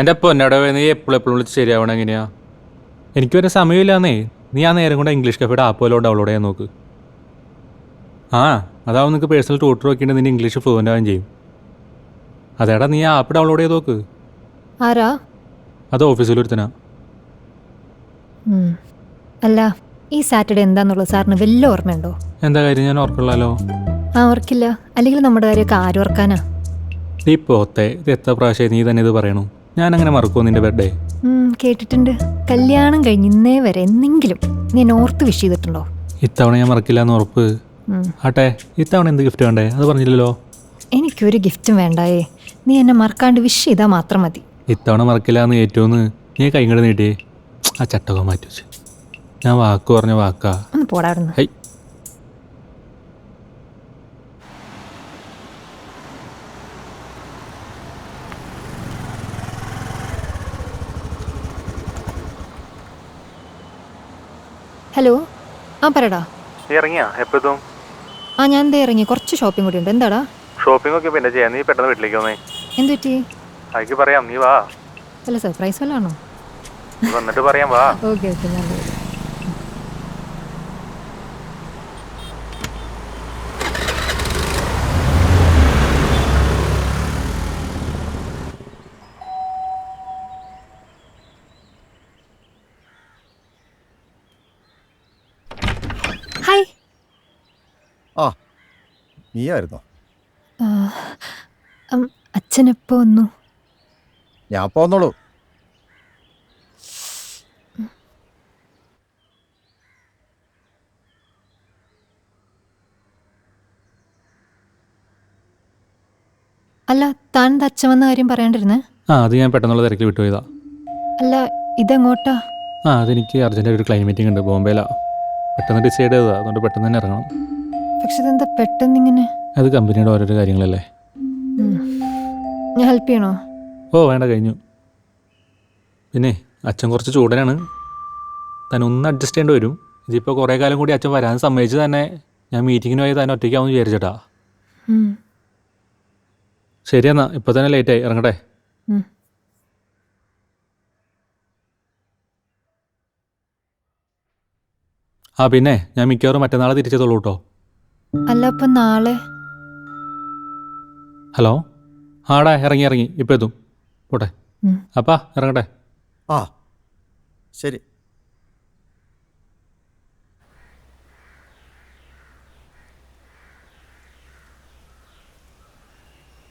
എൻ്റെ അപ്പോൾ എന്നോട് നീ എപ്പോഴും വിളിച്ച് ശരിയാവണം എങ്ങനെയാ? എനിക്ക് വരെ സമയമില്ലാന്നേ. നീ ആ നേരം കൊണ്ട് ഇംഗ്ലീഷ് കഫേയുടെ ആപ്പ് വല്ലതും ഡൗൺലോഡ് ചെയ്യാൻ നോക്ക്. ആ അതാവും നിങ്ങൾക്ക് പേഴ്സണൽ ട്യൂട്ടർ നോക്കിയിട്ട് നിന്റെ ഇംഗ്ലീഷ് ഫ്ലുവൻ്റ് ആവുകയും ചെയ്യും. അതേടാ നീ ആ ആപ്പ് ഡൗൺലോഡ് ചെയ്ത് നോക്ക്. ആരാ? അത് ഓഫീസിലൊരുത്തനാ. അല്ല, ഈ സാറ്റർഡേ എന്താന്നുള്ളത് സാറിന് വല്ല ഓർമ്മയുണ്ടോ? എന്താ കാര്യം? ഞാൻ ഓർക്കുള്ളല്ലോ. ഓർക്കില്ല. അല്ലെങ്കിൽ നമ്മുടെ കാര്യമൊക്കെ ആരോർക്കാനാ? നീ പോത്തെ, ഇത് എത്ര പ്രാവശ്യം നീ തന്നെ ഇത് പറയണു. ഞാൻ അങ്ങനെ മറക്കുമോ നിന്റെ ബർത്ത്ഡേ? കേട്ടിട്ടുണ്ട്. കല്യാണം കഴിഞ്ഞ് ഇന്നേ വരെ എന്തെങ്കിലും നീ എന്നെ ഓർത്ത് വിഷ് ചെയ്തിട്ടുണ്ടോ? ഇത്തവണ ഞാൻ മറക്കില്ല എന്ന് ഉറപ്പ്. ആട്ടെ, ഇത്തവണ എന്ത് ഗിഫ്റ്റ് വേണ്ടേ? അത് പറഞ്ഞില്ലല്ലോ. എനിക്കൊരു ഗിഫ്റ്റും വേണ്ടായേ. നീ എന്നെ മറക്കാണ്ട് വിഷ് ചെയ്താൽ മാത്രം മതി. ഇത്തവണ മറക്കില്ല എന്ന് ഏറ്റവും നീ കൈങ്ങട് നീട്ടിയേ. ആ ചട്ടകം മാറ്റി വെച്ച്. ഞാൻ വാക്ക് പറഞ്ഞ വാക്കാ. ഒന്ന് പോടാറുന്നു. High, hello. പറയടാ. ഇറങ്ങിയാ എപ്പോഴും? ഞാൻ എന്താ ഇറങ്ങി. കുറച്ച് ഷോപ്പിംഗ് കൂടി ഉണ്ട്. എന്താടാ? ഷോപ്പിംഗ് ഒക്കെ പിന്നെ ചെയ്യാം. നീ പെട്ടെന്ന് വീട്ടിലേക്ക് വന്നേ. എന്ത് പറ്റി? അതിക്ക് പറയാം, നീ വാ. അല്ല, സർപ്രൈസ് വല്ലതാണോ? വന്നിട്ട് പറയാം, വാ. ഓക്കെ ഓക്കെ, ഞാൻ വരാം. ഹായ്. നീയായിരുന്നോ? അച്ഛനെപ്പോ വന്നു? ഞാൻ പോന്നോളൂ. അല്ല, താൻ അച്ഛൻ വന്ന കാര്യം പറയാണ്ടിരുന്നേ? അത് ഞാൻ പെട്ടെന്നുള്ള തിരക്കിൽ വിട്ടുപോയതാ. അല്ല, ഇതെങ്ങോട്ടാ? അതെനിക്ക് അർജൻറ്റായിട്ട് ഒരു ക്ലൈൻറ്റ് മീറ്റിംഗ് ഉണ്ട് ബോംബെയിലാ. പെട്ടെന്ന് ഡിസൈഡ് ചെയ്തതാ. അതുകൊണ്ട് പെട്ടെന്ന് തന്നെ ഇറങ്ങണം. പക്ഷെ ഇതെന്താ പെട്ടെന്നിങ്ങനെ? അത് കമ്പനിയുടെ ഓരോരോ കാര്യങ്ങളല്ലേ. ഞാൻ ഹെൽപ്പ് ചെയ്യണോ? വേണ്ട, കഴിഞ്ഞു. പിന്നെ അച്ഛൻ കുറച്ച് ചൂടനാണ്. താൻ ഒന്ന് അഡ്ജസ്റ്റ് ചെയ്യേണ്ടി വരും. ഇതിപ്പോൾ കുറേ കാലം കൂടി അച്ഛൻ വരാൻ സമ്മതിച്ച് തന്നെ ഞാൻ മീറ്റിങ്ങിന് പോയി താൻ ഒറ്റയ്ക്കാവുമെന്ന് വിചാരിച്ചേട്ടാ. ശരിയെന്നാ, ഇപ്പോൾ തന്നെ ലേറ്റായി, ഇറങ്ങട്ടെ. പിന്നെ ഞാൻ മിക്കവാറും മറ്റന്നാളെ തിരിച്ചെത്തുള്ളൂ കേട്ടോ. അല്ല, അപ്പം നാളെ? ഹലോ. ഇറങ്ങി ഇപ്പം എത്തും. പോട്ടെ. അപ്പാ ഇറങ്ങട്ടെ. ശരി.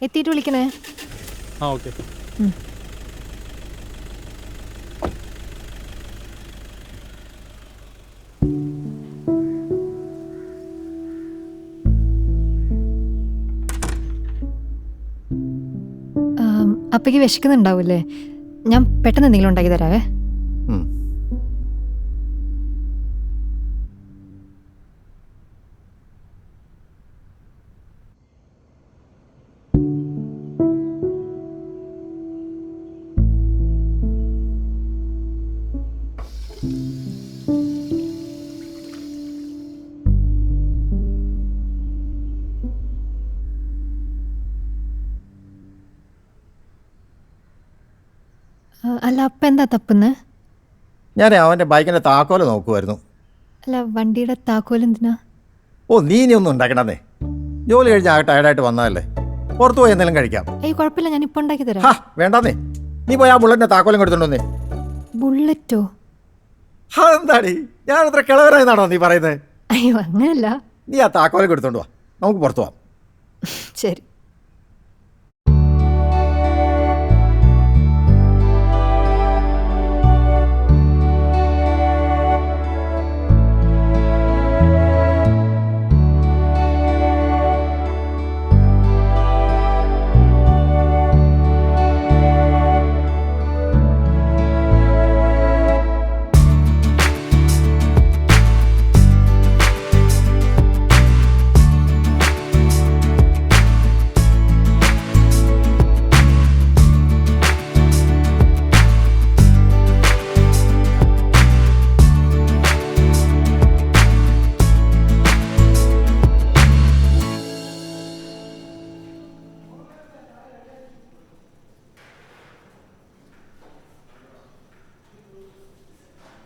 എത്തിയിട്ട് വിളിക്കണേ. ഓക്കെ. അപ്പയ്ക്ക് വിശക്കുന്നുണ്ടാവൂല്ലേ? ഞാൻ പെട്ടെന്ന് എന്തെങ്കിലും ഉണ്ടാക്കി തരാവേ. അല്ല, അപ്പം എന്താ തപ്പുന്നേ? ഞാൻ അവൻ്റെ ബൈക്കിൻ്റെ താക്കോല് നോക്കുമായിരുന്നു. അല്ല, വണ്ടിയുടെ താക്കോൽ എന്തിനാ? നീ ഇനി ഒന്നും ഉണ്ടാക്കണമെന്നേ. ജോലി കഴിഞ്ഞ് ടയർഡായിട്ട് വന്നതല്ലേ. പുറത്ത് പോയി എന്തെങ്കിലും കഴിക്കാം. കുഴപ്പമില്ല, ഞാൻ ഇപ്പം ഉണ്ടാക്കി തരാം. വേണ്ടാന്നേ. നീ പോയി ആ ബുള്ളറ്റിൻ്റെ താക്കോലും കൊടുത്തോണ്ടേ. ബുള്ളറ്റോ? അതെന്താടി, ഞാൻ അത്ര കിളവരായെന്നാണോ നീ പറയുന്നത്? അയ്യോ, അങ്ങനല്ല. നീ ആ താക്കോലും കൊടുത്തോണ്ട് വാ, നമുക്ക് പുറത്തു പോവാം. ശരി.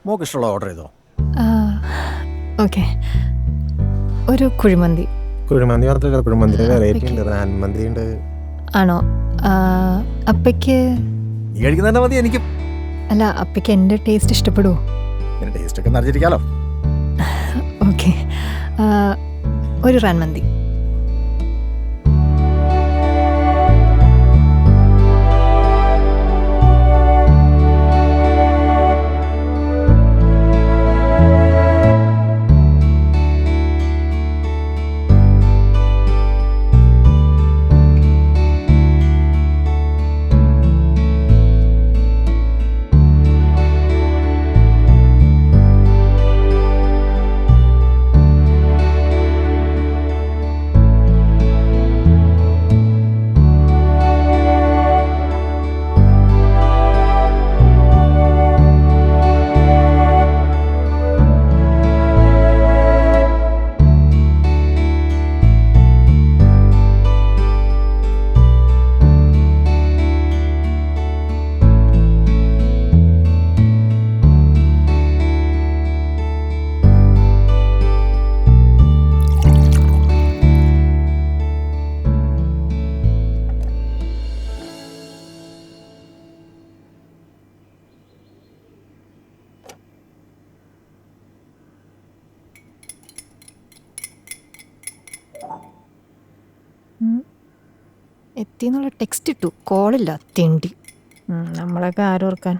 മോക്ക് ഇഷ്ടമുള്ള ഓർഡർ ചെയ്തോ? ഓക്കെ, ഒരു കുഴിമന്തി. കുഴിമന്തി മാത്രമല്ല, കുഴിമന്തിയുടെ വെറൈറ്റി ഉണ്ട്, റാൻമന്തി ഉണ്ട്. ആണോ? അപ്പയ്ക്ക് നീ കഴിക്കുന്ന തന്നെ മതി എനിക്കും. അല്ല, അപ്പയ്ക്ക് എൻ്റെ ടേസ്റ്റ് ഇഷ്ടപ്പെടുമോ? എൻ്റെ ടേസ്റ്റ് ഒക്കെ നിറഞ്ഞിരിക്കാലോ. ഓക്കെ, ഒരു റാൻമന്തി. എത്തിന്നുള്ള ടെക്സ്റ്റ് ഇട്ടു, കോളില്ല, തിണ്ടി. നമ്മളൊക്കെ ആരോർക്കാൻ.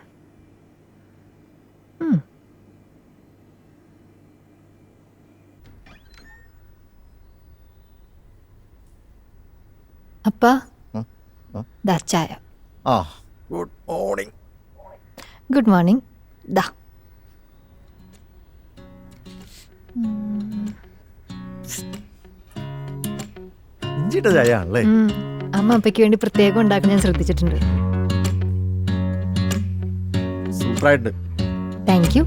അപ്പാ, ദാ ചായ. ആ, ഗുഡ് മോർണിംഗ്. Good morning. ദാ. ഇഞ്ചിട്ട ചായ ആണല്ലേ? അമ്മ അപ്പയ്ക്ക് വേണ്ടി പ്രത്യേകം ഉണ്ടാക്കാൻ ഞാൻ ശ്രദ്ധിച്ചിട്ടുണ്ട്. സൂപ്പറായിട്ട്. Thank you.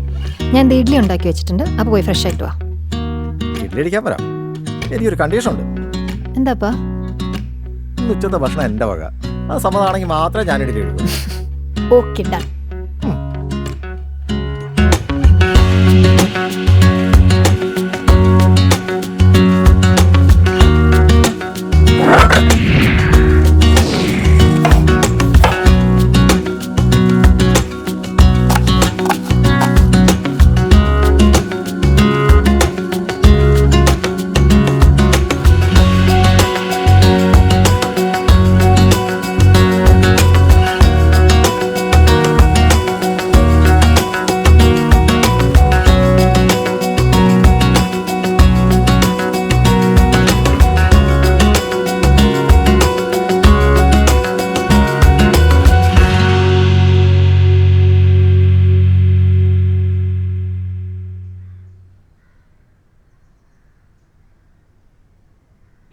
ഞാൻ ഇഡ്ഡലി ഉണ്ടാക്കി വെച്ചിട്ടുണ്ട്, അപ്പോൾ പോയി ഫ്രഷ് ആയിട്ട് വാ. ഇഡ്ഡലി അടിക്കാൻ വരാം. എനിക്കൊരു കണ്ടീഷൻ ഉണ്ട്. എന്താപ്പാ? ഇന്ന് ഉച്ചത്തെ ഭക്ഷണം എൻ്റെ വക. അത് സമ്മതമാണെങ്കിൽ മാത്രമേ ഞാൻ ഇഡ്ഡലി കഴിക്കൂ. Okay, done.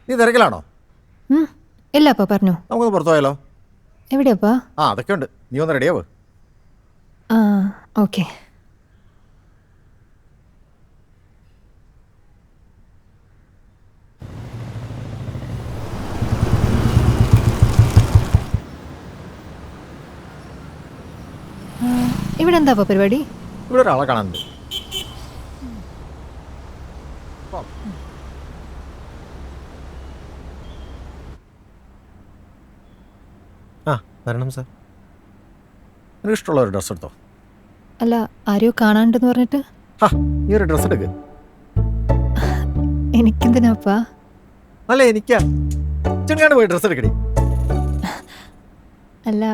നീ തിരക്കിലാണോ? ഇല്ല അപ്പാ, പറഞ്ഞോ. നമുക്കൊന്ന് പുറത്തു പോയാലോ? എവിടെയാപ്പാ? അതൊക്കെ ഉണ്ട്. നീ ഒന്ന് റെഡിയാവ്. ഓക്കെ. ഇവിടെ എന്താപ്പാ പരിപാടി? ഇവിടെ ഒരാളെ കാണാനുണ്ട്. വരണം സാർ. നിനക്ക് ഇഷ്ടമുള്ള ഒരു ഡ്രസ്സ് എടുത്തോ. അല്ല, ആരെയോ കാണാണ്ടെന്ന് പറഞ്ഞിട്ട്. നീ ഒരു ഡ്രസ്സ് എടുക്ക്. എനിക്കെന്തിനാപ്പാ? അല്ല, എനിക്കാ. ചെങ്ങാണ്ട് പോയി ഡ്രസ്സ് എടുക്കടി. അല്ല,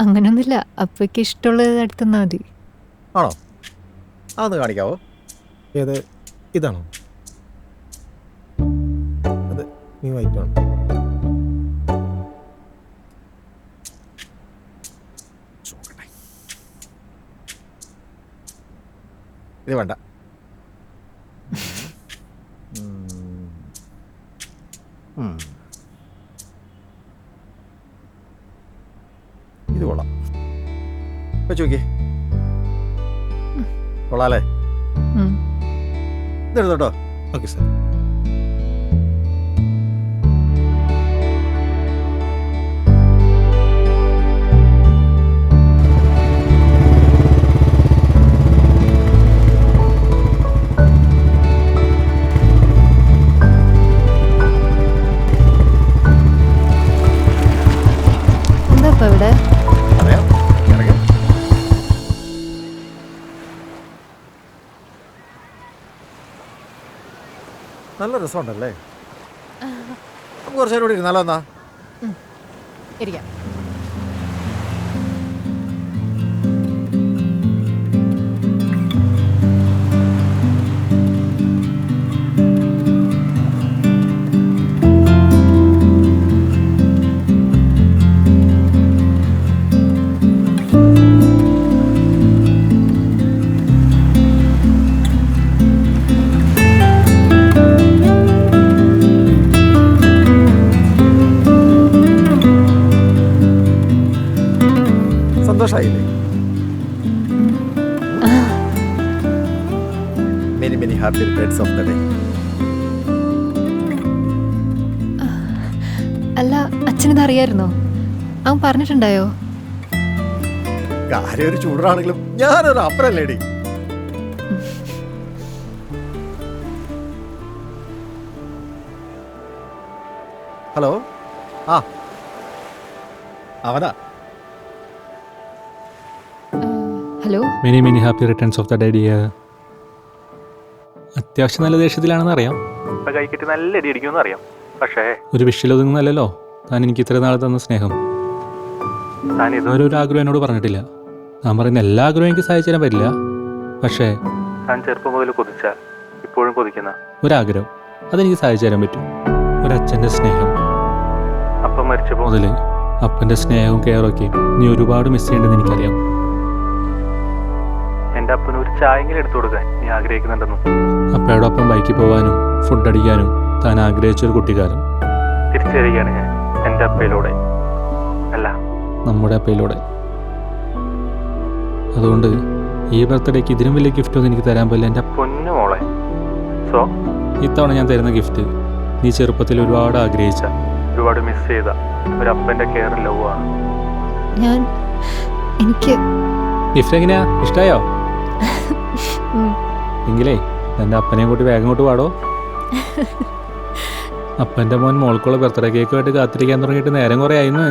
അങ്ങനൊന്നുമില്ല. അപ്പയ്ക്ക് ഇഷ്ടമുള്ളത് എടുത്തെന്നാ മതി. ആണോ? അതൊന്ന് കാണിക്കാവോ? ഏത്? ഇതാണോ? അത് നീ വൈറ്റ് ആണ്. ഇത് വേണ്ട. ഇത് കൊള്ളാം. വെച്ച് നോക്കി. കൊള്ളാല്ലേ? ഇതെടുത്തോട്ടോ. Okay sir. നല്ല രസമുണ്ടല്ലേ? നമുക്ക് കുറച്ചു നേരം കൂടി ഇരുന്നാലോ എന്നാ? ഇരിക്കാം. സന്തോഷായില്ലേ? Many many happy returns of the day. അല്ല, അച്ഛനിത് അറിയായിരുന്നോ? അവൻ പറഞ്ഞിട്ടുണ്ടായോ? കാര്യം ഒരു ചൂടാണെങ്കിലും ഞാനൊരു അപ്പനല്ലേടി. ഹലോ, ആ അവനാ. Hello. Many many happy returns of the day dear. അത്യാവശ്യം നല്ല ദേഷ്യത്തിലാണെന്ന് അറിയാം. ഇപ്പൊ കൈ കിട്ടി നല്ല അടി അടിക്കുമെന്ന് അറിയാം. പക്ഷേ ഒരു വിഷയിലൊതുങ്ങുന്നല്ലോ താൻ എനിക്ക് ഇത്ര നാൾ തന്ന സ്നേഹം. താൻ ഇത് ഒരു ആഗ്രഹം എന്നോട് പറഞ്ഞിട്ടില്ല. താൻ പറയുന്ന എല്ലാ ആഗ്രഹവും എനിക്ക് സഹായിച്ചു തരാൻ പറ്റില്ല. പക്ഷേ താൻ ചെറുപ്പം മുതൽ കൊതിച്ച ഇപ്പോഴും കൊതിക്കുന്ന ഒരാഗ്രഹം അതെനിക്ക് സഹായിച്ചു തരാൻ പറ്റും. ഒരച്ഛൻ്റെ സ്നേഹം. അപ്പം മരിച്ചപ്പോൾ മുതൽ അപ്പൻ്റെ സ്നേഹവും കെയറൊക്കെ നീ ഒരുപാട് മിസ് ചെയ്യേണ്ടതെന്ന് എനിക്കറിയാം. എൻ്റെ അപ്പന് ഒരു ചായെങ്കിലും എടുത്തു കൊടുക്കാൻ നീ ആഗ്രഹിക്കുന്നുണ്ടെന്നും അപ്പയോടൊപ്പം ബൈക്കിൽ പോകാനും ഫുഡ് അടിക്കാനും താൻ ആഗ്രഹിച്ചൊരു കുട്ടിക്കാലം തിരിച്ചറിയുകയാണ് ഞാൻ എൻ്റെ അപ്പയിലൂടെ, അല്ല നമ്മുടെ അപ്പയിലൂടെ. അതുകൊണ്ട് ഈ ബർത്ത്ഡേക്ക് ഇതിനും വലിയ ഗിഫ്റ്റൊന്നും എനിക്ക് തരാൻ പറ്റില്ല എൻ്റെ പൊന്നു മോളെ. സോ ഇത്തവണ ഞാൻ തരുന്ന ഗിഫ്റ്റ് നീ ചെറുപ്പത്തിൽ ഒരുപാട് ആഗ്രഹിച്ച, ഒരുപാട് മിസ് ചെയ്ത ഒരു അപ്പൻ്റെ കെയർ ലവ് ആണ്. എനിക്ക് ഗിഫ്റ്റ് എങ്ങനെയാ, ഇഷ്ടമായോ? എങ്കിലേ എൻ്റെ അപ്പനെയും കൂട്ടി വേഗം കൊണ്ട് പാടോ. അപ്പൻ്റെ മോൻ മോൾക്കുള്ള ബർത്ത്ഡേ കേക്കുമായിട്ട് കാത്തിരിക്കാൻ തുടങ്ങിയിട്ട് നേരം കുറേ ആയിരുന്നു.